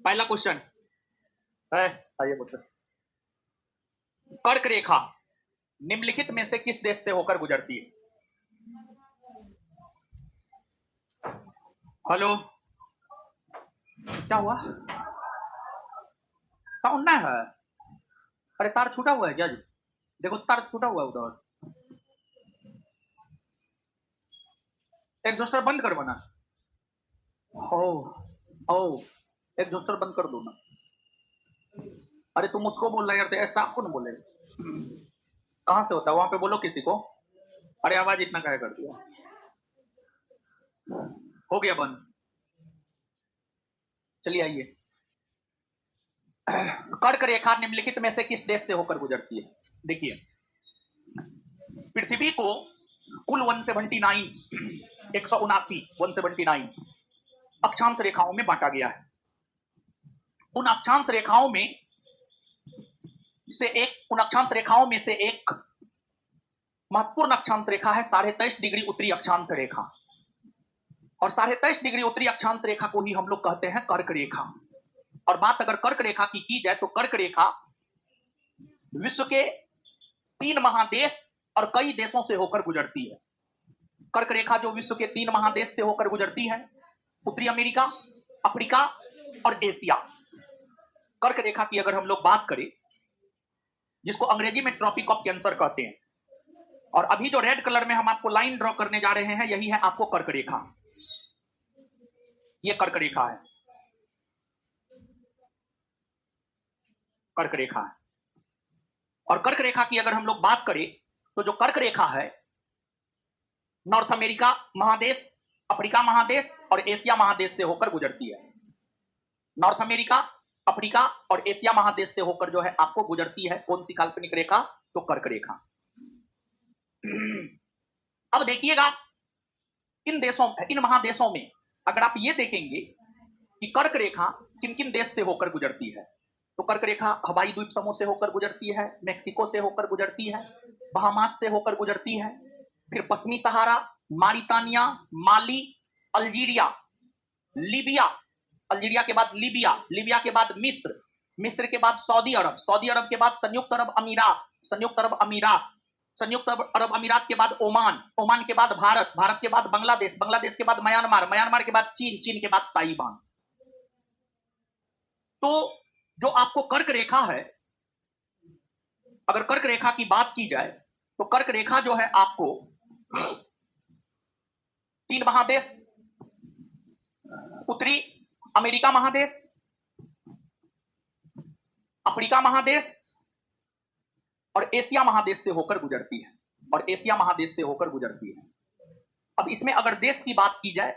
पहला क्वेश्चन है, आइए बोलते। कर्क रेखा निम्नलिखित में से किस देश से होकर गुजरती है? हेलो, क्या हुआ? साउंड ना है? अरे तार छूटा हुआ है क्या जी? देखो तार छूटा हुआ है उधर। एग्जॉस्टर बंद कर बना। ओ ओ, एग्जॉस्टर बंद कर दो ना। अरे तुम उसको बोल रहे यार, स्टाफ को ना बोले। कहाँ से होता है वहां पे? बोलो किसी को। अरे आवाज इतना क्या कर दिया? हो गया बंद। चलिए आइए। कर्क रेखा निम्नलिखित में से किस देश से होकर गुजरती है? देखिए, पृथ्वी को कुल 179 अक्षांश रेखाओं में बांटा गया है। उन अक्षांश रेखाओं में से एक महत्वपूर्ण अक्षांश रेखा है 23.5 डिग्री उत्तरी अक्षांश रेखा, और 23.5 डिग्री उत्तरी अक्षांश रेखा को ही हम लोग कहते हैं कर्क रेखा। और बात अगर कर्क रेखा की जाए तो कर्क रेखा विश्व के 3 महादेश और कई देशों से होकर गुजरती है। कर्क रेखा जो विश्व के 3 महादेश से होकर गुजरती है, उत्तरी अमेरिका, अफ्रीका और एशिया। कर्क रेखा की अगर हम लोग बात करें, जिसको अंग्रेजी में ट्रॉपिक ऑफ कैंसर कहते हैं, और अभी जो रेड कलर में हम आपको लाइन ड्रॉ करने जा रहे हैं, यही है आपको कर्क रेखा। ये कर्क रेखा है, कर्क रेखा है। और कर्क रेखा की अगर हम लोग बात करें तो जो कर्क रेखा है, नॉर्थ अमेरिका महादेश, अफ्रीका महादेश और एशिया महादेश से होकर गुजरती है। नॉर्थ अमेरिका, अफ्रीका और एशिया महादेश से होकर जो है आपको गुजरती है कौन सी काल्पनिक रेखा? तो कर्क रेखा। अब देखिएगा, इन महादेशों में अगर आप ये देखेंगे कि कर्क रेखा किन किन देश से होकर गुजरती है, तो कर्क रेखा हवाई द्वीप समूह से होकर गुजरती है, मेक्सिको से होकर गुजरती है, बहामास से होकर गुजरती है, फिर पश्चिमी सहारा, मारितानिया, माली, अल्जीरिया, लीबिया, अल्जीरिया के बाद लीबिया, लीबिया के बाद मिस्र, मिस्र के बाद सऊदी अरब, सऊदी अरब के बाद संयुक्त अरब अमीरात, संयुक्त अरब अमीरात के बाद ओमान, ओमान के बाद भारत, भारत के बाद बांग्लादेश, बांग्लादेश के बाद म्यांमार, म्यांमार के बाद चीन, चीन के बाद ताइवान। तो जो आपको कर्क रेखा है, अगर कर्क रेखा की बात की जाए तो कर्क रेखा जो है आपको 3 महादेश, उत्तरी अमेरिका महादेश, अफ्रीका महादेश और एशिया महादेश से होकर गुजरती है, और एशिया महादेश से होकर गुजरती है। अब इसमें अगर देश की बात की जाए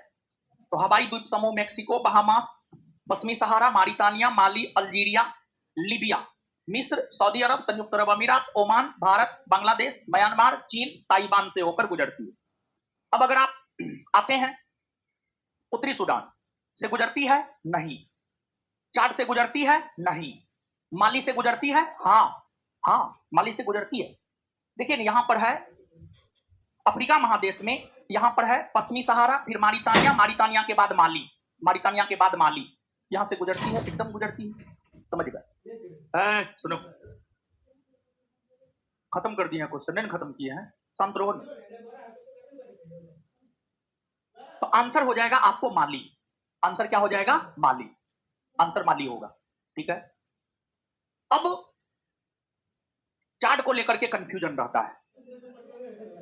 तो हवाई द्वीप समूह, मेक्सिको, बहामास, पश्चिमी सहारा, मारितानिया, माली, अल्जीरिया, लीबिया, मिस्र, सऊदी अरब, संयुक्त अरब अमीरात, ओमान, भारत, बांग्लादेश, म्यांमार, चीन, ताइवान से होकर गुजरती है। अब अगर आप आते हैं, उत्तरी सूडान से गुजरती है? नहीं। चाड से गुजरती है? नहीं। माली से गुजरती है? हाँ, माली से गुजरती है। देखिए यहां पर है अफ्रीका महादेश में, यहां पर है पश्चिमी सहारा, फिर मारितानिया, मारितानिया के बाद माली, मारितानिया के बाद माली, यहां से गुजरती है, एकदम गुजरती है। समझ गए? सुनो, खत्म कर दिए हैं क्वेश्चन, नहीं खत्म किए हैं, शांत रहो। तो आंसर हो जाएगा आपको माली। आंसर क्या हो जाएगा? माली। आंसर माली होगा। ठीक है। अब चार्ट को लेकर के कंफ्यूजन रहता है,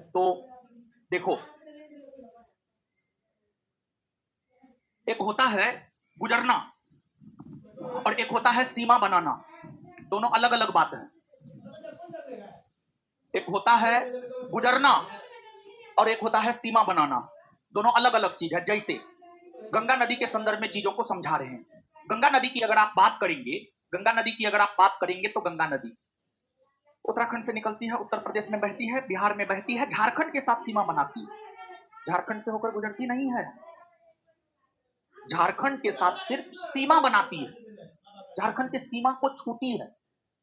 तो देखो, एक होता है गुजरना और एक होता है सीमा बनाना, दोनों अलग अलग बात है। एक होता है गुजरना और एक होता है सीमा बनाना, दोनों अलग अलग चीज है। जैसे गंगा नदी के संदर्भ में चीजों को समझा रहे हैं। गंगा नदी की अगर आप बात करेंगे, तो गंगा नदी उत्तराखंड से निकलती है, उत्तर प्रदेश में बहती है, बिहार में बहती है, झारखंड के साथ सीमा बनाती है। झारखंड से होकर गुजरती नहीं है, झारखंड के साथ सिर्फ सीमा बनाती है, झारखंड की सीमा को छूती है,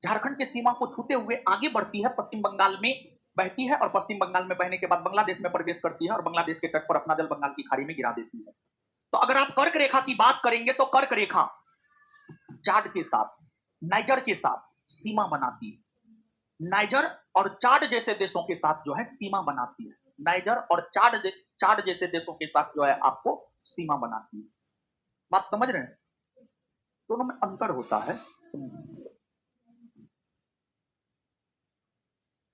झारखंड की सीमा को छूते हुए आगे बढ़ती है, पश्चिम बंगाल में बहती है, और पश्चिम बंगाल में बहने के बाद बांग्लादेश में प्रवेश करती है, और बांग्लादेश के तट पर अपना जल बंगाल की खाड़ी में गिरा देती है। तो अगर आप कर्क रेखा की बात करेंगे तो कर्क रेखा चाड के साथ, नाइजर के साथ सीमा बनाती है। नाइजर और चाड जैसे देशों के साथ जो है सीमा बनाती है। नाइजर और चाड जैसे देशों के साथ जो है आपको सीमा बनाती है। बात समझ रहे हैं? दोनों में अंतर होता है।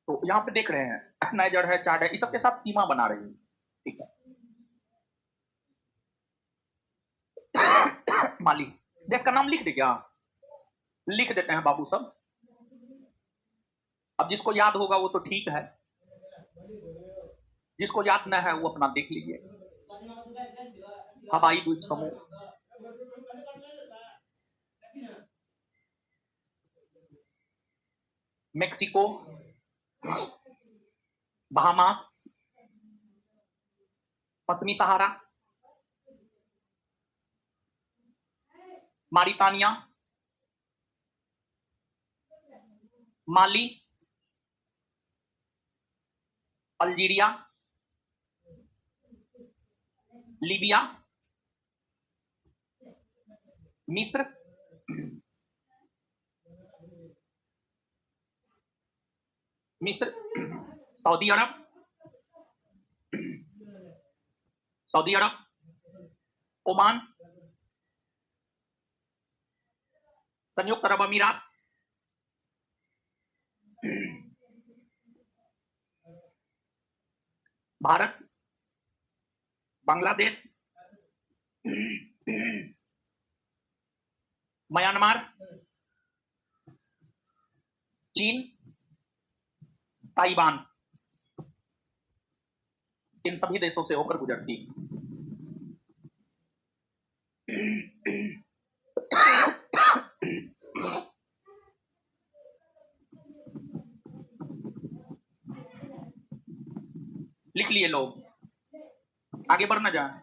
तो यहाँ पे देख रहे हैं नाइजर है, चाड है, इस सबके साथ सीमा बना रही है। ठीक है। माली देश का नाम लिख दे क्या? लिख देते हैं बाबू सब। अब जिसको याद होगा वो तो ठीक है, जिसको याद न है वो अपना देख लीजिए। हवाई द्वीप समूह, मेक्सिको, बहामास, पश्चिमी सहारा, मारिटानिया, माली, अल्जीरिया, लीबिया, मिस्र, सऊदी अरब, ओमान, संयुक्त अरब अमीरात, भारत, बांग्लादेश, म्यांमार, चीन, ताइवान, इन सभी देशों से होकर गुजरती है। लिख लिए लोग, आगे बढ़ना जाए।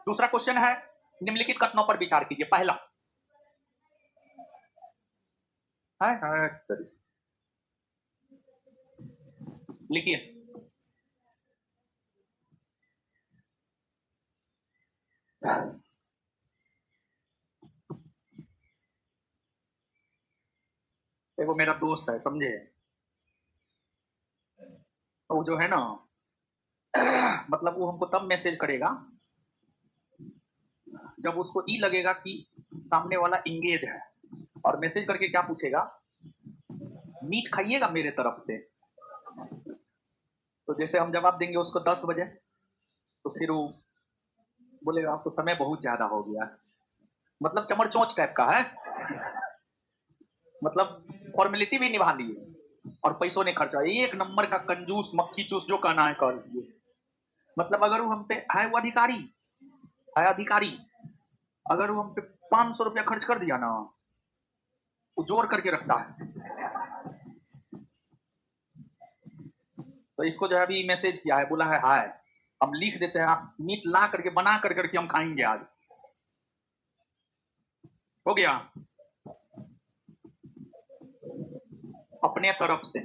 दूसरा क्वेश्चन है, निम्नलिखित कथनों पर विचार कीजिए। पहला है लिखिए, वो मेरा दोस्त है, समझे? वो जो है ना मतलब वो हमको तब मैसेज करेगा जब उसको ई लगेगा कि सामने वाला इंगेज है, और मैसेज करके क्या पूछेगा, मीट खाइएगा मेरे तरफ से। तो जैसे हम जवाब देंगे उसको 10 बजे, तो फिर वो बोलेगा आपको समय बहुत ज्यादा हो गया। मतलब चमड़ चोंच टाइप का है, मतलब फॉर्मेलिटी भी निभा लिए और पैसों ने खर्चा। एक नंबर का कंजूस, मक्खी चूस, जो कहना है कर लिए। मतलब अगर वो हम पे है, वो अधिकारी है, अधिकारी अगर वो हम पे 500 रुपया खर्च कर दिया ना, वो जोर करके रखता है। तो इसको जो है अभी मैसेज किया है, बोला है हाय, हम लिख देते हैं, आप मीट ला करके बना करके हम खाएंगे आज। हो गया अपने तरफ से।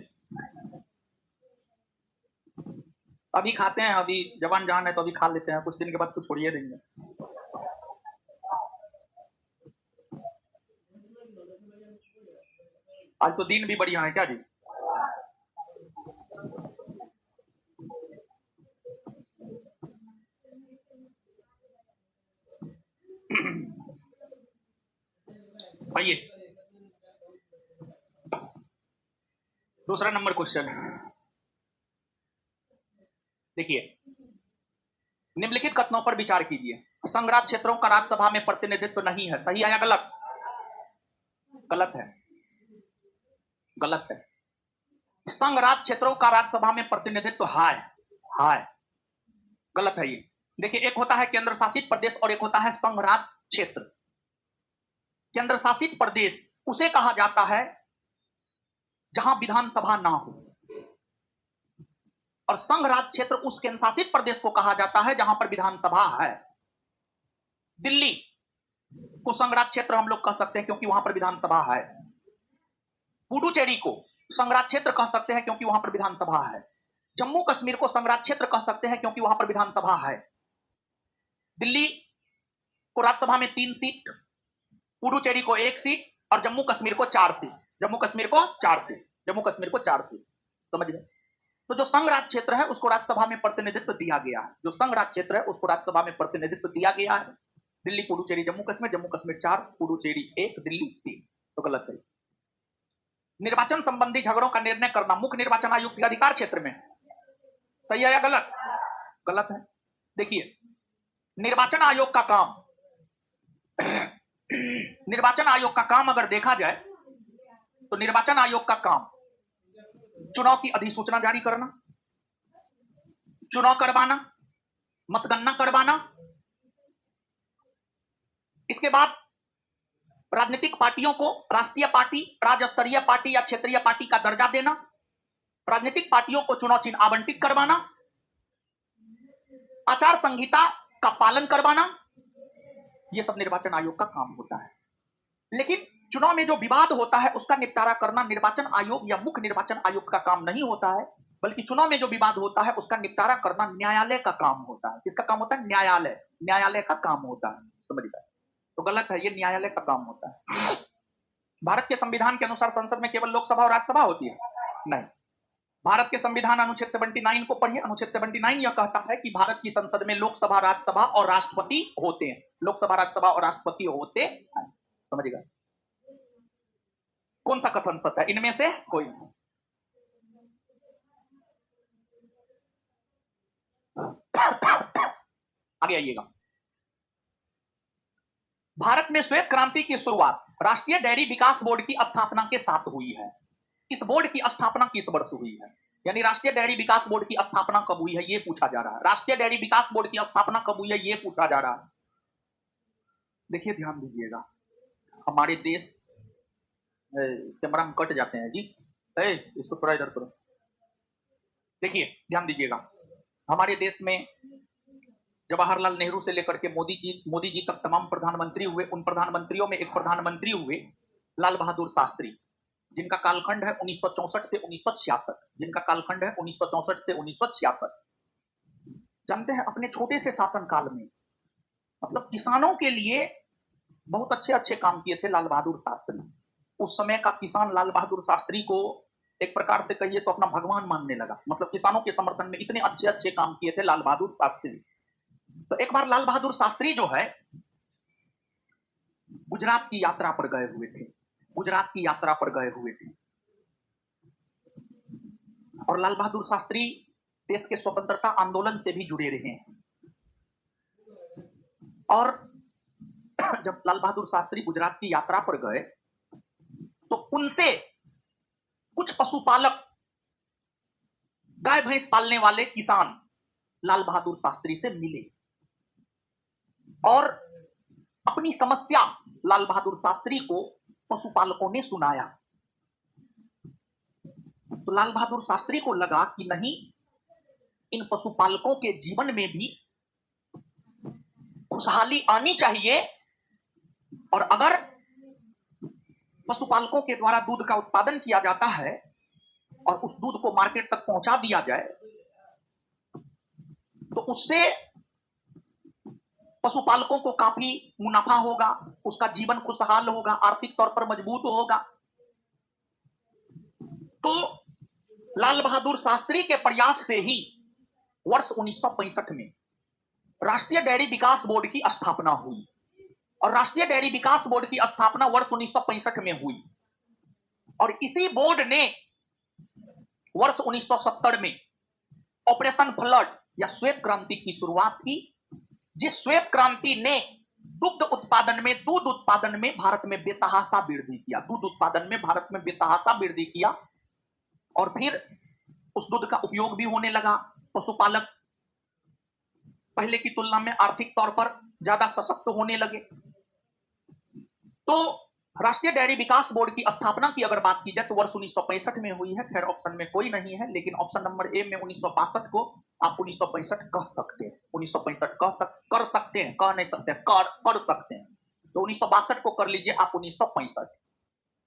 अभी खाते हैं, अभी जवान जान है तो अभी खा लेते हैं, कुछ दिन के बाद तो छोड़िए देंगे। आज तो दिन भी बढ़िया है क्या जी? आइए दूसरा नंबर क्वेश्चन देखिए, निम्नलिखित कथनों पर विचार कीजिए। संघराज्य क्षेत्रों का राज्यसभा में प्रतिनिधित्व नहीं है, सही है या गलत? गलत है, गलत है। संघराज्य क्षेत्रों का राज्यसभा में प्रतिनिधित्व है, गलत है ये। देखिए, एक होता है केंद्र शासित प्रदेश और एक होता है संघराज्य क्षेत्र। केंद्र शासित प्रदेश उसे कहा जाता है जहां विधानसभा ना हो, और संघराज्य क्षेत्र उस केंद्र शासित प्रदेश को कहा जाता है जहां पर विधानसभा है। दिल्ली को संघराज्य क्षेत्र हम लोग कह सकते हैं क्योंकि वहां पर विधानसभा है। पुडुचेरी को संघराज्य क्षेत्र कह सकते हैं क्योंकि वहां पर विधानसभा है। जम्मू कश्मीर को संघराज्य क्षेत्र कह सकते हैं क्योंकि वहां पर विधानसभा है। दिल्ली को राज्यसभा में 3 सीट, पुडुचेरी को 1 सीट और जम्मू कश्मीर को 4 सीट। जम्मू कश्मीर को 4 सीट, जम्मू कश्मीर को 4 सीट, समझ गए। तो जो संघ राज्य क्षेत्र है उसको राज्यसभा में प्रतिनिधित्व दिया गया है, जो संघ राज्य क्षेत्र है उसको राज्यसभा में प्रतिनिधित्व दिया गया है। दिल्ली, पुडुचेरी, जम्मू कश्मीर 4, पुडुचेरी 1, दिल्ली 3। तो गलत है। निर्वाचन संबंधी झगड़ों का निर्णय करना मुख्य निर्वाचन आयुक्त के अधिकार क्षेत्र में, सही है या गलत? गलत है। देखिए, निर्वाचन आयोग का काम निर्वाचन आयोग का काम अगर देखा जाए तो निर्वाचन आयोग का काम चुनाव की अधिसूचना जारी करना, चुनाव करवाना, मतगणना करवाना, इसके बाद राजनीतिक पार्टियों को राष्ट्रीय पार्टी, राज्य स्तरीय पार्टी या क्षेत्रीय पार्टी का दर्जा देना, राजनीतिक पार्टियों को चुनाव चिन्ह आवंटित करवाना, आचार संहिता का पालन करवाना, यह सब निर्वाचन आयोग का काम होता है। लेकिन चुनाव में जो विवाद होता है उसका निपटारा करना निर्वाचन आयोग या मुख्य निर्वाचन आयुक्त का काम नहीं होता है, बल्कि चुनाव में जो विवाद होता है उसका निपटारा करना न्यायालय का काम होता है। किसका काम होता है? न्यायालय, न्यायालय का काम होता है, समझ गए। तो गलत है, ये न्यायालय का काम होता है। भारत के संविधान के अनुसार संसद में केवल लोकसभा और राज्यसभा होती है? नहीं। भारत के संविधान अनुच्छेद 79 को पढ़िए। अनुच्छेद 79 यह कहता है कि भारत की संसद में लोकसभा, राज्यसभा और राष्ट्रपति होते हैं। लोकसभा, राज्यसभा और राष्ट्रपति होते हैं, समझिएगा। कौन सा कथन सत्य है? इनमें से कोई नहीं। आगे आइएगा। भारत में श्वेत क्रांति की शुरुआत राष्ट्रीय डेयरी विकास बोर्ड की स्थापना के साथ हुई है। इस बोर्ड की स्थापना किस वर्ष हुई है? यानी राष्ट्रीय डेयरी विकास बोर्ड की स्थापना कब हुई है यह पूछा जा रहा है। राष्ट्रीय डेयरी विकास बोर्ड की स्थापना कब हुई है यह पूछा जा रहा है। देखिए, ध्यान दीजिएगा। हमारे देश, कैमरा में कट जाते हैं जी, इसको थोड़ा इधर करो। देखिए, ध्यान दीजिएगा। हमारे देश में जवाहरलाल नेहरू से लेकर के मोदी जी तक तमाम प्रधानमंत्री हुए। उन प्रधानमंत्रियों में एक प्रधानमंत्री हुए लाल बहादुर शास्त्री, जिनका कालखंड है 1964 से 1966, जिनका कालखंड है 1964 से 1966। जानते हैं, अपने छोटे से शासनकाल में मतलब किसानों के लिए बहुत अच्छे अच्छे काम किए थे लाल बहादुर शास्त्री। उस समय का किसान लाल बहादुर शास्त्री को एक प्रकार से कहिए तो अपना भगवान मानने लगा। मतलब किसानों के समर्थन में इतने अच्छे अच्छे काम किए थे लाल बहादुर शास्त्री। तो एक बार लाल बहादुर शास्त्री जो है गुजरात की यात्रा पर गए हुए थे, गुजरात की यात्रा पर गए हुए थे। और लाल बहादुर शास्त्री देश के स्वतंत्रता आंदोलन से भी जुड़े रहे हैं। और जब लाल बहादुर शास्त्री गुजरात की यात्रा पर गए तो उनसे कुछ पशुपालक, गाय भैंस पालने वाले किसान लाल बहादुर शास्त्री से मिले और अपनी समस्या लाल बहादुर शास्त्री को पशुपालकों ने सुनाया। तो लाल बहादुर शास्त्री को लगा कि नहीं, इन पशुपालकों के जीवन में भी खुशहाली आनी चाहिए, और अगर पशुपालकों के द्वारा दूध का उत्पादन किया जाता है और उस दूध को मार्केट तक पहुंचा दिया जाए तो उससे पशुपालकों को काफी मुनाफा होगा, उसका जीवन खुशहाल होगा, आर्थिक तौर पर मजबूत होगा। तो लाल बहादुर शास्त्री के प्रयास से ही वर्ष 1965 में राष्ट्रीय डेयरी विकास बोर्ड की स्थापना हुई। और राष्ट्रीय डेयरी विकास बोर्ड की स्थापना वर्ष 1965 में हुई। और इसी बोर्ड ने वर्ष 1970 में ऑपरेशन फ्लड या श्वेत क्रांति की शुरुआत की, जिस श्वेत क्रांति ने दूध उत्पादन में भारत में बेतहाशा वृद्धि किया। दूध उत्पादन में भारत में बेतहाशा वृद्धि किया और फिर उस दूध का उपयोग भी होने लगा। पशुपालक पहले की तुलना में आर्थिक तौर पर ज्यादा सशक्त होने लगे। तो राष्ट्रीय डेयरी विकास बोर्ड की स्थापना की अगर बात की जाए तो वर्ष 1965 में हुई है। खैर ऑप्शन में कोई नहीं है, लेकिन ऑप्शन नंबर ए में 1962 को आप 1965 कह सकते हैं। 1965 कर सकते हैं, कह नहीं सकते, कर सकते हैं। तो 1962 को कर लीजिए आप 1965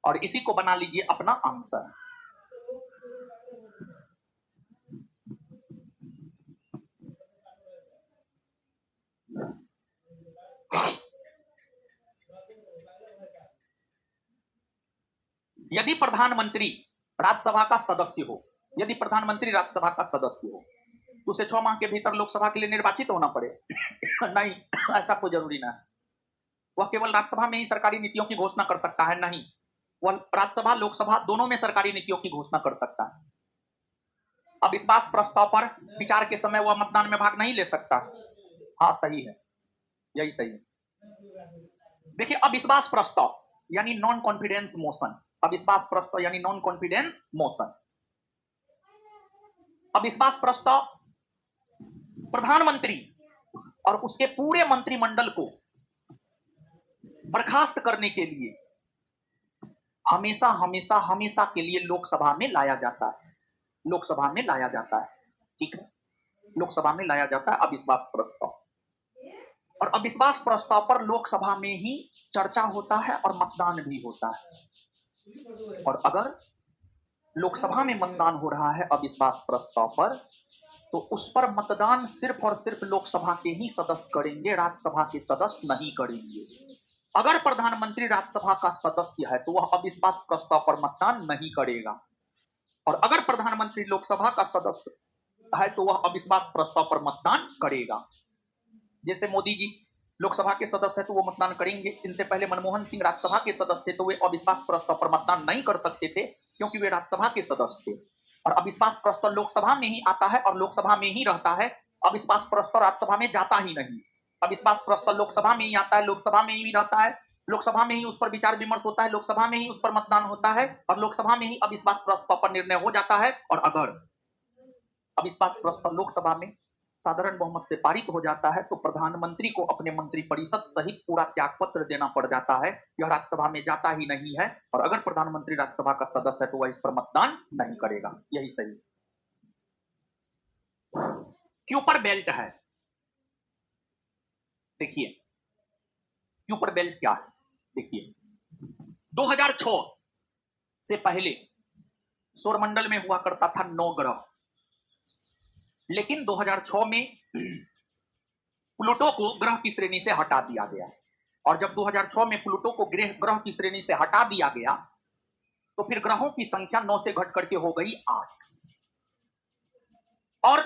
और इसी को बना लीजिए अपना आंसर। यदि प्रधानमंत्री राज्यसभा का सदस्य हो, यदि प्रधानमंत्री राज्यसभा का सदस्य हो तो उसे 6 माह के भीतर लोकसभा के लिए निर्वाचित होना पड़े। नहीं, ऐसा कोई जरूरी ना है। वह केवल राज्यसभा में ही सरकारी नीतियों की घोषणा कर सकता है। नहीं, वह राज्यसभा लोकसभा दोनों में सरकारी नीतियों की घोषणा कर सकता है। अविश्वास प्रस्ताव पर विचार के समय वह मतदान में भाग नहीं ले सकता। हाँ, सही है, यही सही है। देखिए, अविश्वास प्रस्ताव यानी नॉन कॉन्फिडेंस मोशन, अविश्वास प्रस्ताव यानी नॉन कॉन्फिडेंस मोशन। अविश्वास प्रस्ताव प्रधानमंत्री और उसके पूरे मंत्रिमंडल को बर्खास्त करने के लिए हमेशा हमेशा हमेशा के लिए लोकसभा में लाया जाता है, लोकसभा में लाया जाता है। ठीक है, लोकसभा में लाया जाता है अविश्वास प्रस्ताव। और अविश्वास प्रस्ताव पर लोकसभा में ही चर्चा होता है और मतदान भी होता है। और अगर लोकसभा में मतदान हो रहा है अविश्वास प्रस्ताव पर, तो उस पर मतदान सिर्फ और सिर्फ लोकसभा के ही सदस्य करेंगे, राज्यसभा के सदस्य नहीं करेंगे। अगर प्रधानमंत्री राज्यसभा का सदस्य है तो वह अविश्वास प्रस्ताव पर मतदान नहीं करेगा, और अगर प्रधानमंत्री लोकसभा का सदस्य है तो वह अविश्वास प्रस्ताव पर मतदान करेगा। जैसे मोदी जी लोकसभा के सदस्य है तो वो मतदान करेंगे। इनसे पहले मनमोहन सिंह राज्यसभा के सदस्य थे तो वे अविश्वास प्रस्ताव पर मतदान नहीं कर सकते थे क्योंकि वे राज्यसभा के सदस्य थे। और अविश्वास प्रस्ताव लोकसभा में ही आता है और लोकसभा में ही रहता है। अविश्वास प्रस्ताव राज्यसभा में जाता ही नहीं। अविश्वास प्रस्ताव लोकसभा में ही आता है, लोकसभा में ही रहता है, लोकसभा में ही उस पर विचार विमर्श होता है, लोकसभा में ही उस पर मतदान होता है और लोकसभा में ही अविश्वास प्रस्ताव पर निर्णय हो जाता है। और अगर अविश्वास प्रस्ताव लोकसभा में साधारण बहुमत से पारित हो जाता है तो प्रधानमंत्री को अपने मंत्रिपरिषद सहित पूरा त्यागपत्र देना पड़ जाता है। यह राज्यसभा में जाता ही नहीं है, और अगर प्रधानमंत्री राज्यसभा का सदस्य है तो वह इस पर मतदान नहीं करेगा। यही सही। क्यूपर बेल्ट है। देखिए क्यूपर बेल्ट क्या है। देखिए 2006 से पहले सौरमंडल में हुआ करता था 9 ग्रह, लेकिन 2006 में प्लूटो को ग्रह की श्रेणी से हटा दिया गया। और जब 2006 में प्लूटो को ग्रह की श्रेणी से हटा दिया गया तो फिर ग्रहों की संख्या 9 से घट करके हो गई 8। और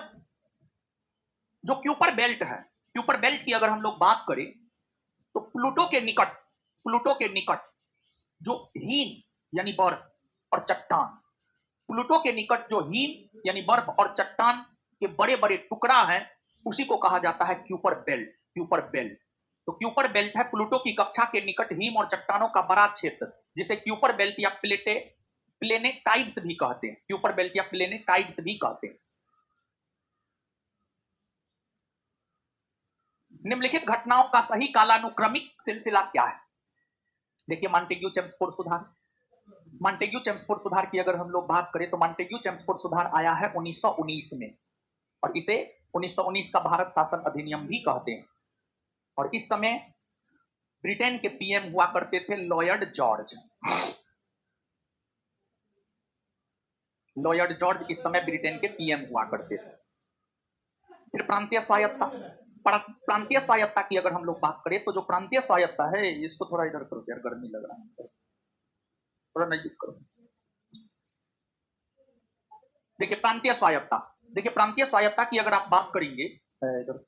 जो क्यूपर बेल्ट है, क्यूपर बेल्ट की अगर हम लोग बात करें तो प्लूटो के निकट जो हीन यानी बर्फ और चट्टान, प्लूटो के निकट जो हीन यानी बर्फ और चट्टान के बड़े बड़े टुकड़ा हैं, उसी को कहा जाता है क्यूपर बेल्ट। क्यूपर बेल्ट, तो क्यूपर बेल्ट है प्लूटो की कक्षा के निकट हिम और चट्टानों का बड़ा क्षेत्र, जिसे क्यूपर बेल्ट या प्लेनेटाइड्स भी कहते हैं। क्यूपर बेल्ट या प्लेनेटाइड्स भी कहते हैं। निम्नलिखित घटनाओं का सही कालानुक्रमिक सिलसिला क्या है। देखिए मॉन्टेग्यू-चेम्स्फोर्ड सुधार, मॉन्टेग्यू-चेम्स्फोर्ड सुधार की अगर हम लोग बात करें तो मॉन्टेग्यू-चेम्स्फोर्ड सुधार आया है 1919 में, और इसे 1919 का भारत शासन अधिनियम भी कहते हैं। और इस समय ब्रिटेन के पीएम हुआ करते थे लॉयड जॉर्ज। लॉयड जॉर्ज इस समय ब्रिटेन के पीएम हुआ करते थे। फिर प्रांतीय स्वायत्ता, प्रांतीय स्वायत्ता की अगर हम लोग बात करें तो जो प्रांतीय स्वायत्ता है, इसको थोड़ा इधर करो यार, गर्मी लग रहा है, थोड़ा नजदीक करो। देखिए प्रांतीय स्वायत्ता, देखिए प्रांतीय स्वायत्ता की अगर आप बात करेंगे, इधर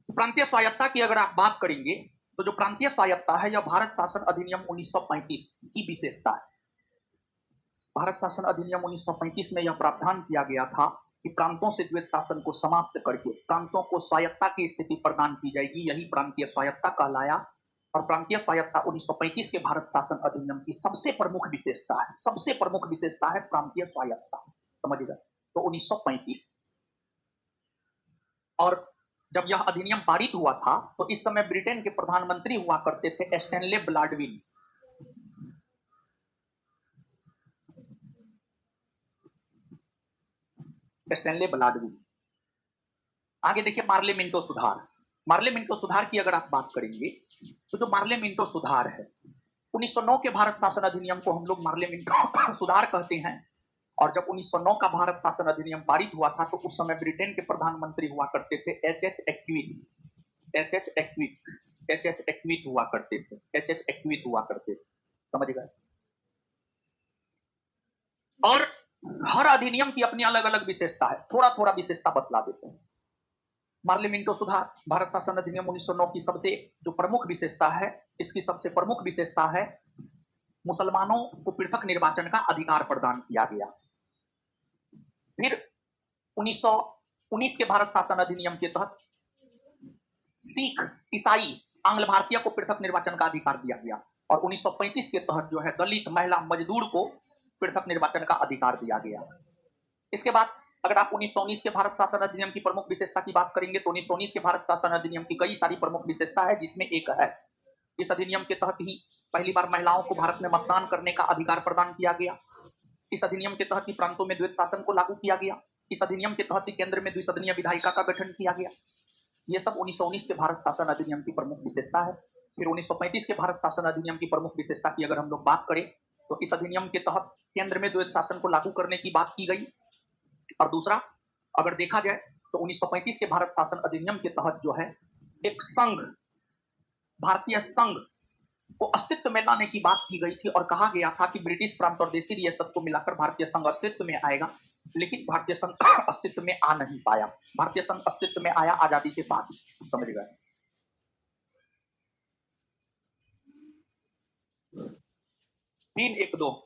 प्रांतीय स्वायत्ता की अगर आप बात करेंगे तो जो प्रांतीय स्वायत्ता है यह भारत शासन अधिनियम 1935 की विशेषता है। भारत शासन अधिनियम 1935 में यह प्रावधान किया गया था कि प्रांतों से द्वैत शासन को समाप्त करके प्रांतों को स्वायत्ता की स्थिति प्रदान की जाएगी। यही प्रांतीय स्वायत्ता कहलाया। और प्रांतीय स्वायत्ता 1935 के भारत शासन अधिनियम की सबसे प्रमुख विशेषता है, सबसे प्रमुख विशेषता है प्रांतीय स्वायत्ता, समझिएगा। तो 1935, और जब यह अधिनियम पारित हुआ था तो इस समय ब्रिटेन के प्रधानमंत्री हुआ करते थे स्टैनले ब्लैडविन। स्टैनले ब्लैडविन। आगे देखिए मार्ले मिंटो सुधार। मार्ले मिंटो सुधार की अगर आप बात करेंगे तो जो मार्ले मिंटो सुधार है, 1909 के भारत शासन अधिनियम को हम लोग मार्ले मिंटो सुधार कहते हैं। और जब 1909 का भारत शासन अधिनियम पारित हुआ था तो उस समय ब्रिटेन के प्रधानमंत्री हुआ करते थे एच.एच. एक्विथ हुआ करते थे। एच.एच. एक्विथ हुआ करते थे। समझ गए। और हर अधिनियम की अपनी अलग अलग विशेषता है, थोड़ा थोड़ा विशेषता बतला देते हैं। पार्लियामेंटो सुधार भारत शासन अधिनियम 1909 की सबसे जो प्रमुख विशेषता है, इसकी सबसे प्रमुख विशेषता है मुसलमानों को पृथक निर्वाचन का अधिकार प्रदान किया गया। फिर 1919 के भारत शासन अधिनियम के तहत सिख, ईसाई, आंग्ल भारतीय को पृथक निर्वाचन का अधिकार दिया गया। और 1935 के तहत जो है दलित, महिला, मजदूर को पृथक निर्वाचन का अधिकार दिया गया। इसके बाद अगर आप 1919 के भारत शासन अधिनियम की प्रमुख विशेषता की बात करेंगे तो 1919 के भारत शासन अधिनियम की कई सारी प्रमुख विशेषता है, जिसमें एक है इस अधिनियम के तहत ही पहली बार महिलाओं को भारत में मतदान करने का अधिकार प्रदान किया गया। इस अधिनियम के तहत ही प्रांतों में द्वैत शासन को लागू किया गया। इस अधिनियम के तहत ही केंद्र में द्विसदनीय विधायिका का गठन किया गया। ये सब 1919 के भारत शासन अधिनियम की प्रमुख विशेषता है। फिर 1935 के भारत शासन अधिनियम की प्रमुख विशेषता की अगर हम लोग बात करें तो इस अधिनियम के तहत केंद्र में द्वैत शासन को लागू करने की बात की गई। और दूसरा अगर देखा जाए तो 1935 के भारत शासन अधिनियम के तहत जो है एक संघ, भारतीय संघ को अस्तित्व में लाने की बात की गई थी और कहा गया था कि ब्रिटिश प्रांत और देशी रियासत को मिलाकर भारतीय संघ अस्तित्व में आएगा, लेकिन भारतीय संघ अस्तित्व में आ नहीं पाया। भारतीय संघ अस्तित्व में आया आजादी के बाद, समझ गए। 312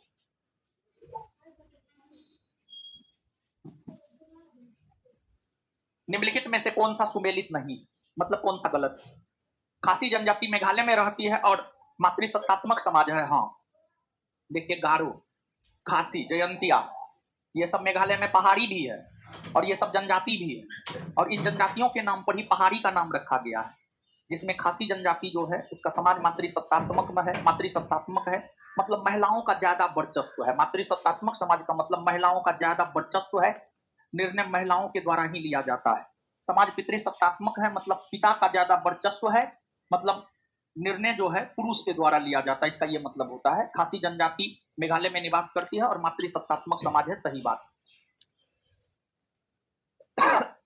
निम्नलिखित में से कौन सा सुमेलित नहीं, मतलब कौन सा गलत? खासी जनजाति मेघालय में रहती है और मातृसत्तात्मक समाज है। हाँ देखिए, गारो, खासी, जयंतिया, ये सब मेघालय में पहाड़ी भी है और ये सब जनजाति भी है। और इन जनजातियों के नाम पर ही पहाड़ी का नाम रखा गया है, जिसमें खासी जनजाति जो है उसका समाज मातृसत्तात्मक है, मतलब महिलाओं का ज्यादा वर्चस्व है। मातृसत्तात्मक समाज का मतलब महिलाओं का ज्यादा वर्चस्व है, निर्णय महिलाओं के द्वारा ही लिया जाता है। समाज पितृसत्तात्मक है, मतलब पिता का ज्यादा वर्चस्व है, मतलब निर्णय जो है पुरुष के द्वारा लिया जाता है, इसका यह मतलब होता है। खासी जनजाति मेघालय में निवास करती है और मातृसत्तात्मक समाज है, सही बात।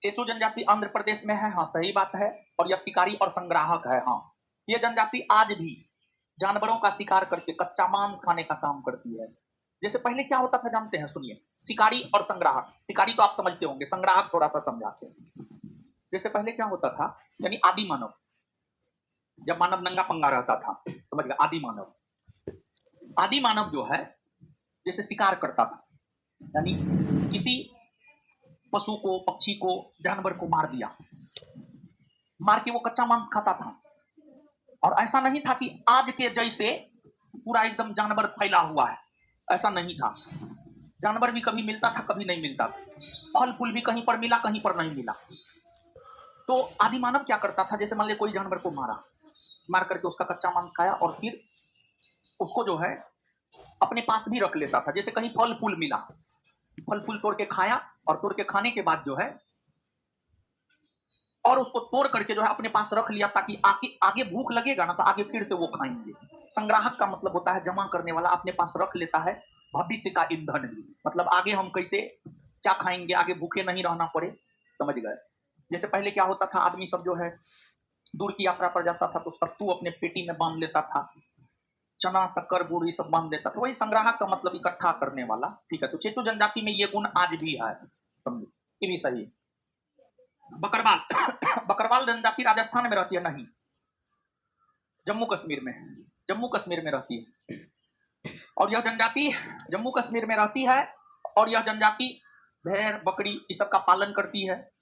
चेचू जनजाति आंध्र प्रदेश में है, हाँ सही बात है, और यह शिकारी और संग्राहक है। हाँ, यह जनजाति आज भी जानवरों का शिकार करके कच्चा मांस खाने का काम करती है। जैसे पहले क्या होता था जानते हैं, सुनिए। शिकारी और संग्राहक, शिकारी तो आप समझते होंगे, संग्राहक थोड़ा सा समझाते हैं। जैसे पहले क्या होता था, यानी आदि मानव, जब मानव नंगा पंगा रहता था, समझ गए, आदि मानव जो है जैसे शिकार करता था, यानी किसी पशु को, पक्षी को, जानवर को मार दिया, मार के वो कच्चा मांस खाता था। और ऐसा नहीं था कि आज के जैसे पूरा एकदम जानवर फैला हुआ है, ऐसा नहीं था। जानवर भी कभी मिलता था, कभी नहीं मिलता था, फल फूल भी कहीं पर मिला, कहीं पर नहीं मिला। तो आदि मानव क्या करता था, जैसे मान लीजिए कोई जानवर को मार करके उसका कच्चा मांस खाया और फिर उसको जो है अपने पास भी रख लेता था। जैसे कहीं फल फूल मिला, फल फूल तोड़ के खाया और तोड़ के खाने के बाद जो है और उसको तोड़ करके जो है अपने पास रख लिया, ताकि आगे भूख लगेगा ना तो आगे फिर से वो खाएंगे। संग्राहक का मतलब होता है जमा करने वाला, अपने पास रख लेता है भविष्य का ईंधन भी, मतलब आगे हम कैसे क्या खाएंगे, आगे भूखे नहीं रहना पड़े, समझ गए। जैसे पहले क्या होता था, आदमी सब जो है दूर की यात्रा पर जाता था तो सत्तू अपने पेटी में बांध लेता था, चना, शक्कर, गुड़ ये सब बांध देता था। वही संग्राहक का मतलब इकट्ठा करने वाला, ठीक है। तो चेतु जनजाति में ये गुण आज भी है, समझो, ये भी सही। बकरवाल बकरवाल जनजाति राजस्थान में रहती है, नहीं, जम्मू कश्मीर में रहती है। और यह जनजाति जम्मू कश्मीर में रहती है और यह जनजाति भेड़, बकरी इस सब का पालन करती है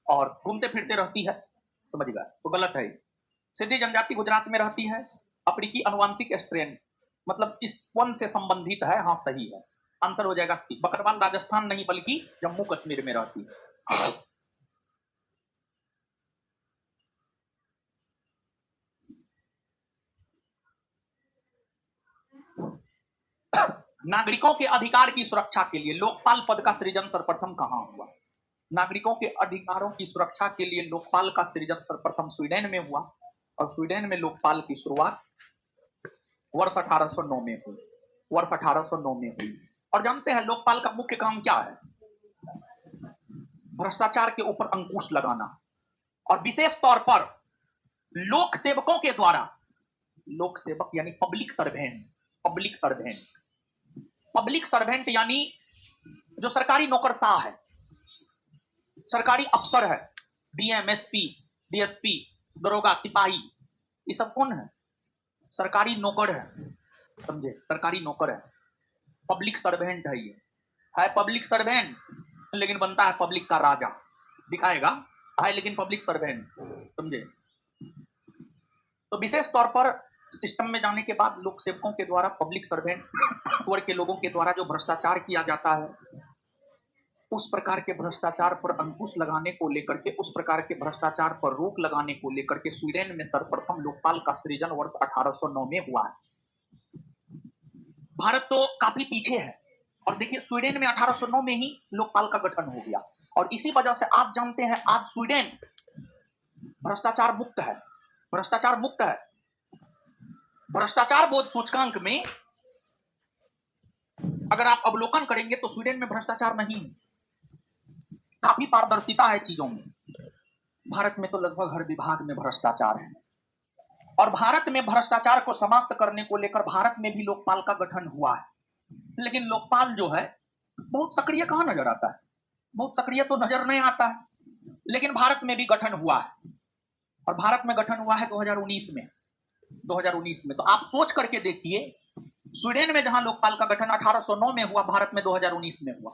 और घूमते फिरते रहती है, समझ गए। तो गलत है। सिंधी जनजाति गुजरात में रहती है, अफ्रीकी अनुवांशिक स्ट्रेन, मतलब इस वन से संबंधित है, हाँ सही है, आंसर हो जाएगा सी। बकरवाल राजस्थान नहीं बल्कि जम्मू कश्मीर में रहती है। नागरिकों के अधिकार की सुरक्षा के लिए लोकपाल पद का सृजन सर्वप्रथम कहां हुआ? नागरिकों के अधिकारों की सुरक्षा के लिए लोकपाल का सृजन सर्वप्रथम स्वीडन में हुआ और स्वीडन में लोकपाल की शुरुआत वर्ष 1809 में हुई। और जानते हैं लोकपाल का मुख्य काम क्या है? भ्रष्टाचार के ऊपर अंकुश लगाना और विशेष तौर पर लोक सेवकों के द्वारा, लोक सेवक यानी public servant, public servant. Public servant यानी जो सरकारी नौकरशाह है, सरकारी अफसर है, डीएम, एसपी, डीएसपी, दरोगा, सिपाही, ये सब कौन है? सरकारी नौकर है, समझे? सरकारी नौकर है, पब्लिक सर्वेंट है। ये है पब्लिक सर्वेंट, लेकिन बनता है पब्लिक का राजा, दिखाएगा है लेकिन पब्लिक सर्वेंट, समझे? तो विशेष तौर पर सिस्टम में जाने के बाद लोक सेवकों के द्वारा पब्लिक सर्वेंट वर्ग के लोगों के द्वारा जो भ्रष्टाचार किया जाता है, उस प्रकार के भ्रष्टाचार पर अंकुश लगाने को लेकर के, उस प्रकार के भ्रष्टाचार पर रोक लगाने को लेकर के स्वीडन में सर्वप्रथम लोकपाल का सृजन वर्ष 1809 में हुआ है। भारत तो काफी पीछे है, और देखिए स्वीडन में 1809 में ही लोकपाल का गठन हो गया, और इसी वजह से आप जानते हैं आज स्वीडन भ्रष्टाचार मुक्त है। भ्रष्टाचार मुक्त है। भ्रष्टाचार बोध सूचकांक में अगर आप अवलोकन करेंगे तो स्वीडन में भ्रष्टाचार नहीं है, काफी पारदर्शिता है चीजों में। भारत में तो लगभग हर विभाग में भ्रष्टाचार है, और भारत में भ्रष्टाचार को समाप्त करने को लेकर भारत में भी लोकपाल का गठन हुआ है। लेकिन लोकपाल जो है बहुत सक्रिय कहां नजर आता है? बहुत सक्रिय तो नजर नहीं आता है, लेकिन भारत में भी गठन हुआ है, और भारत में गठन हुआ है 2019 में। 2019 में तो आप सोच करके देखिए, स्वीडन में जहां लोकपाल का गठन 1809 में हुआ, भारत में 2019 में हुआ,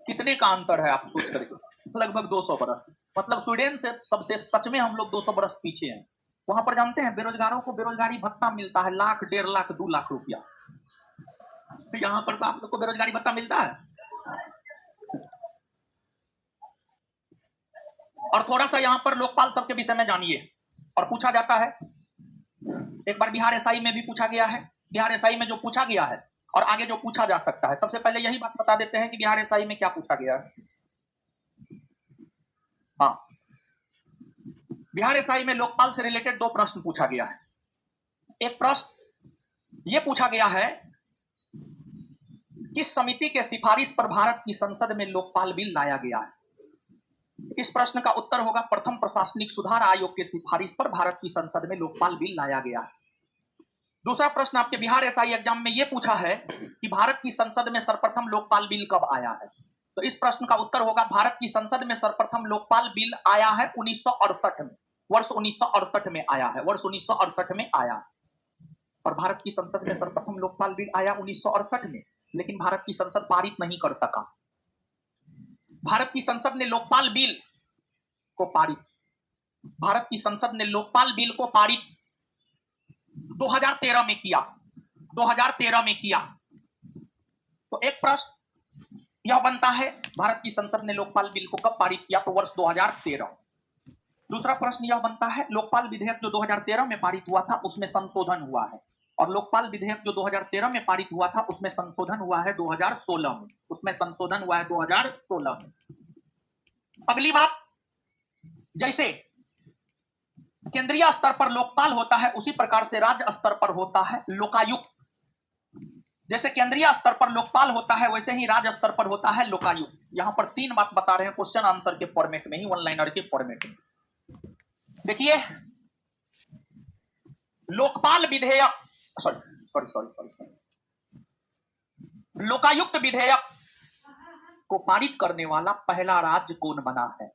कितने का अंतर है आप सोच करके? लगभग 200 बरस। मतलब स्वीडन से सबसे सच में हम लोग 200 बरस पीछे हैं। वहां पर जानते हैं बेरोजगारों को बेरोजगारी भत्ता मिलता है 1,00,000, 1.5 लाख, 2 लाख रुपया। तो यहाँ पर तो आप लोग को बेरोजगारी भत्ता मिलता है। और थोड़ा सा यहाँ पर लोकपाल सबके विषय में जानिए, और पूछा जाता है, एक बार बिहार एसआई में भी पूछा गया है। बिहार एसआई में जो पूछा गया है और आगे जो पूछा जा सकता है, सबसे पहले यही बात बता देते हैं कि बिहार एसआई में क्या पूछा गया है। हाँ, बिहार एसआई में लोकपाल से रिलेटेड 2 प्रश्न पूछा गया है। एक प्रश्न यह पूछा गया है, किस समिति के सिफारिश पर भारत की संसद में लोकपाल बिल लाया गया है? इस प्रश्न का उत्तर होगा, प्रथम प्रशासनिक सुधार आयोग के सिफारिश पर भारत की संसद में लोकपाल बिल लाया गया है। दूसरा प्रश्न आपके बिहार एसआई एग्जाम में यह पूछा है कि भारत की संसद में सर्वप्रथम लोकपाल बिल कब आया है? तो इस प्रश्न का उत्तर होगा, भारत की संसद में सर्वप्रथम लोकपाल बिल आया है 1968 में। वर्ष 1968 में आया है, वर्ष 1968 में आया। और भारत की संसद में सर्वप्रथम लोकपाल बिल आया 1968 में, लेकिन भारत की संसद पारित नहीं कर सका। भारत की संसद ने लोकपाल बिल को पारित, भारत की संसद ने लोकपाल बिल को पारित 2013 में किया। 2013 में किया। तो एक प्रश्न यह बनता है, भारत की संसद ने लोकपाल बिल को कब पारित किया? तो वर्ष 2013। दूसरा प्रश्न यह बनता है, लोकपाल विधेयक जो 2013 में पारित हुआ था उसमें संशोधन हुआ है, और लोकपाल विधेयक जो 2013 में पारित हुआ था उसमें संशोधन हुआ है 2016 में। उसमें संशोधन हुआ है 2016 में। अगली बात, जैसे केंद्रीय स्तर पर लोकपाल होता है, उसी प्रकार से राज्य स्तर पर होता है लोकायुक्त। जैसे केंद्रीय स्तर पर लोकपाल होता है, वैसे ही राज्य स्तर पर होता है लोकायुक्त। यहां पर 3 बात बता रहे हैं क्वेश्चन आंसर के फॉर्मेट में ही, वन लाइनर के फॉर्मेट में। देखिए, लोकपाल विधेयक, सॉरी, लोकायुक्त विधेयक को पारित करने वाला पहला राज्य कौन बना है?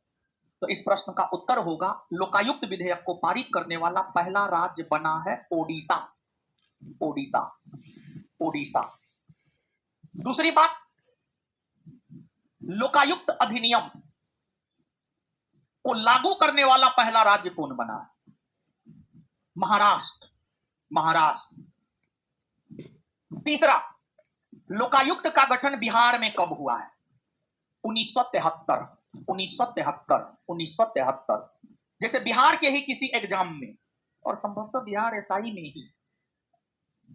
तो इस प्रश्न का उत्तर होगा, लोकायुक्त विधेयक को पारित करने वाला पहला राज्य बना है ओडिशा। ओडिशा, ओडिशा। दूसरी बात, लोकायुक्त अधिनियम को लागू करने वाला पहला राज्य कौन बना है? महाराष्ट्र, महाराष्ट्र। तीसरा, लोकायुक्त का गठन बिहार में कब हुआ है? 1973, 1973, 1973। जैसे बिहार के ही किसी एग्जाम में, और संभवतः बिहार एसआई में ही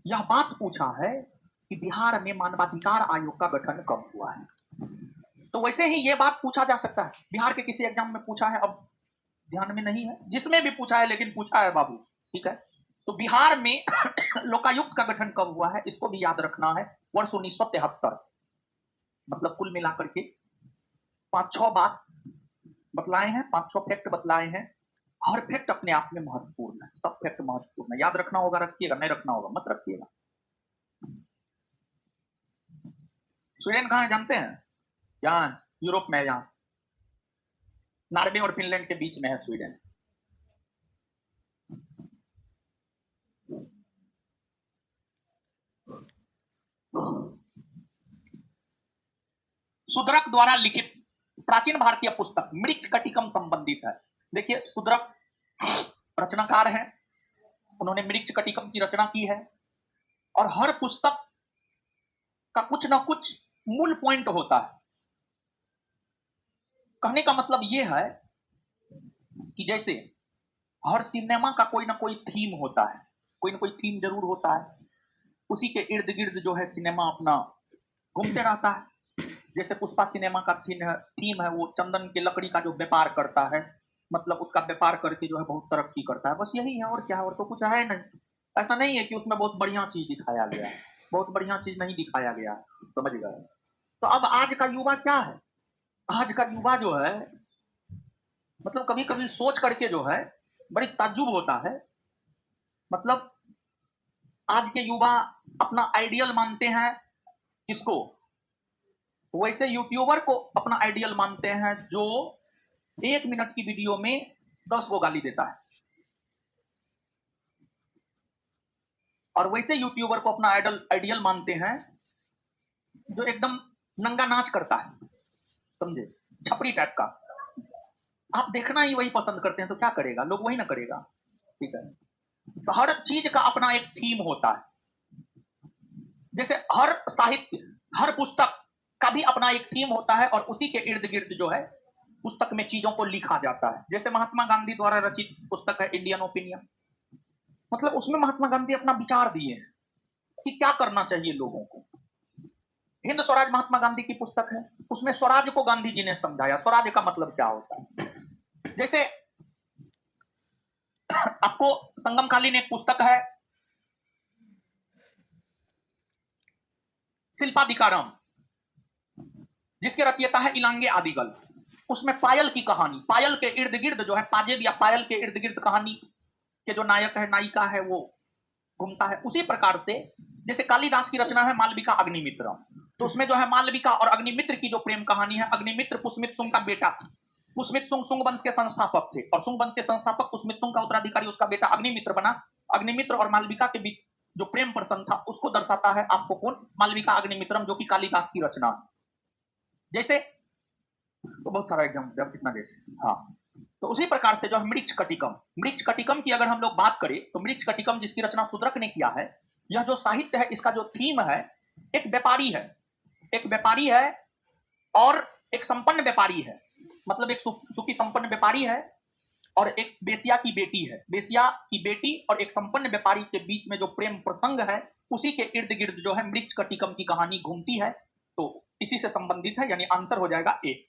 यह बात पूछा है कि बिहार में मानवाधिकार आयोग का गठन कब हुआ है। तो वैसे ही यह बात पूछा जा सकता है, बिहार के किसी एग्जाम में पूछा है, अब ध्यान में नहीं है, जिसमें भी पूछा है लेकिन पूछा है बाबू, ठीक है। तो बिहार में लोकायुक्त का गठन कब हुआ है, इसको भी याद रखना है, वर्ष 1973। मतलब कुल मिलाकर के 5-6 बात बतलाए हैं, 5-6 फैक्ट बतलाए हैं। हर फैक्ट अपने आप में महत्वपूर्ण है, सब फैक्ट महत्वपूर्ण है, याद रखना होगा रखिएगा, नहीं रखना होगा मत रखिएगा। स्वीडन कहाँ है जानते हैं? यहाँ यूरोप में, यहाँ नॉर्वे और फिनलैंड के बीच में है स्वीडन। सुदरक द्वारा लिखित प्राचीन भारतीय पुस्तक मृक्ष कटिकम संबंधित है। देखिए सुदरक रचनाकार है, उन्होंने मृक्ष कटिकम की रचना की है और हर पुस्तक का कुछ ना कुछ मूल पॉइंट होता है। कहने का मतलब यह है कि जैसे हर सिनेमा का कोई ना कोई थीम होता है, कोई ना कोई थीम जरूर होता है, उसी के इर्द गिर्द जो है सिनेमा अपना घूमते रहता है। जैसे पुष्पा सिनेमा का थीम है वो चंदन की लकड़ी का जो व्यापार करता है, मतलब उसका व्यापार करके जो है बहुत तरक्की करता है, बस यही है और क्या है, और तो कुछ है नहीं। ऐसा नहीं है कि उसमें बहुत बढ़िया चीज दिखाया गया है, बहुत बढ़िया चीज नहीं दिखाया गया, समझ गए। तो अब आज का युवा क्या है, आज का युवा जो है मतलब कभी कभी सोच करके जो है बड़ी ताज्जुब होता है। मतलब आज के युवा अपना आइडियल मानते हैं किसको? वैसे यूट्यूबर को अपना आइडियल मानते हैं जो 1 मिनट की वीडियो में 10 को गाली देता है, और वैसे यूट्यूबर को अपना आइडियल मानते हैं जो एकदम नंगा नाच करता है, समझे, छपरी टाइप का। आप देखना ही वही पसंद करते हैं तो क्या करेगा, लोग वही ना करेगा, ठीक है। तो हर चीज का अपना एक थीम होता है। जैसे हर साहित्य, हर पुस्तक का भी अपना एक थीम होता है और उसी के इर्द गिर्द जो है पुस्तक में चीजों को लिखा जाता है। जैसे महात्मा गांधी द्वारा रचित पुस्तक है इंडियन ओपिनियन, मतलब उसमें महात्मा गांधी अपना विचार दिए हैं कि क्या करना चाहिए लोगों को। हिंद स्वराज महात्मा गांधी की पुस्तक है, उसमें स्वराज को गांधी जी ने समझाया, स्वराज का मतलब क्या होता है। जैसे आपको संगमकालीन एक पुस्तक है शिल्पाधिकारम, जिसके रचयिता है इलांगे आदिगल। उसमें पायल की कहानी, पायल के इर्द गिर्द जो है, पाजेब या पायल के इर्द गिर्द कहानी के जो नायक है नायिका है वो घूमता है। उसी प्रकार से जैसे कालिदास की रचना है मालविका अग्निमित्र, तो उसमें जो है मालविका और अग्निमित्र की जो प्रेम कहानी है, अग्निमित्र पुष्मित सुंग का बेटा, पुष्मित सुंग सुंग वंश के संस्थापक थे और सुंग वंश के संस्थापक पुष्मित सुंग का उत्तराधिकारी उसका बेटा अग्निमित्र बना। अग्निमित्र और मालविका के बीच जो प्रेम प्रसंग था उसको दर्शाता है आपको कौन? मालविका अग्निमित्रम, जो कि कालिदास की रचना। जैसे तो बहुत सारा एग्जाम्पल कितना जैसे, हाँ। तो उसी प्रकार से जो है मृक्ष कटिकम, मृक्ष कटिकम की अगर हम लोग बात करें तो मृक्ष कटिकम जिसकी रचना सुदरक ने किया है, यह जो साहित्य है इसका जो थीम है, एक व्यापारी है, एक व्यापारी है और एक संपन्न व्यापारी है, मतलब एक सुखी संपन्न व्यापारी है और एक बेसिया की बेटी है, बेसिया की बेटी और एक संपन्न व्यापारी के बीच में जो प्रेम प्रसंग है उसी के इर्द गिर्द जो है मृक्ष कटिकम की कहानी घूमती है। तो इसी से संबंधित है, यानी आंसर हो जाएगा ए।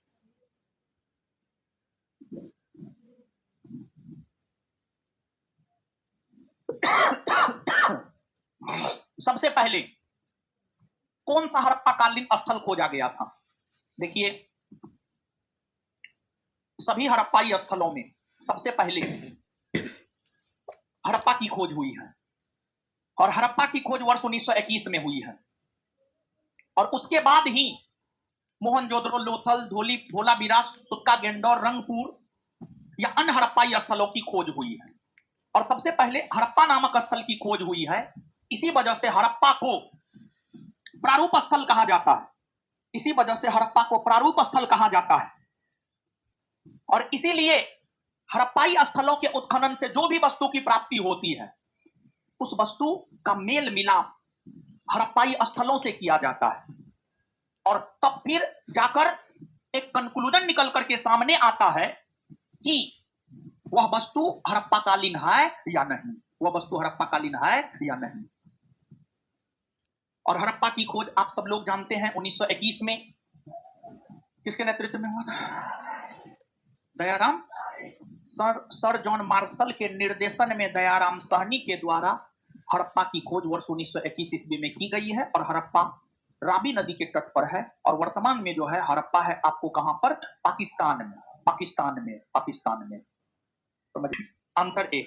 सबसे पहले कौन सा हड़प्पाकालीन स्थल खोजा गया था? देखिए सभी हड़प्पाई स्थलों में सबसे पहले हड़प्पा की खोज हुई है और हड़प्पा की खोज वर्ष 1921 में हुई है और उसके बाद ही मोहनजोदड़ो, लोथल, धोली, धोलावीरा, सुक्का, गेंडौर, रंगपुर या अन्य हड़प्पाई स्थलों की खोज हुई है। और सबसे पहले हड़प्पा नामक स्थल की खोज हुई है, इसी वजह से हड़प्पा को प्रारूप स्थल कहा जाता है, इसी वजह से हड़प्पा को प्रारूप स्थल कहा जाता है। और इसीलिए हड़प्पाई स्थलों के उत्खनन से जो भी वस्तु की प्राप्ति होती है उस वस्तु का मेल मिलाप हड़प्पाई स्थलों से किया जाता है और तब फिर जाकर एक कंक्लूजन निकल करके सामने आता है कि वह वस्तु हड़प्पाकालीन है या नहीं, वह वस्तु हड़प्पाकालीन है या नहीं। और हड़प्पा की खोज आप सब लोग जानते हैं 1921 में किसके नेतृत्व में हुआ था? दयाराम सर जॉन मार्शल के निर्देशन में दयाराम साहनी के द्वारा हड़प्पा की खोज वर्ष 1921 ईस्वी में की गई है और हड़प्पा रावी नदी के तट पर है और वर्तमान में जो है हड़प्पा है आपको कहां पर? पाकिस्तान में, पाकिस्तान में, पाकिस्तान में। तो आंसर ए।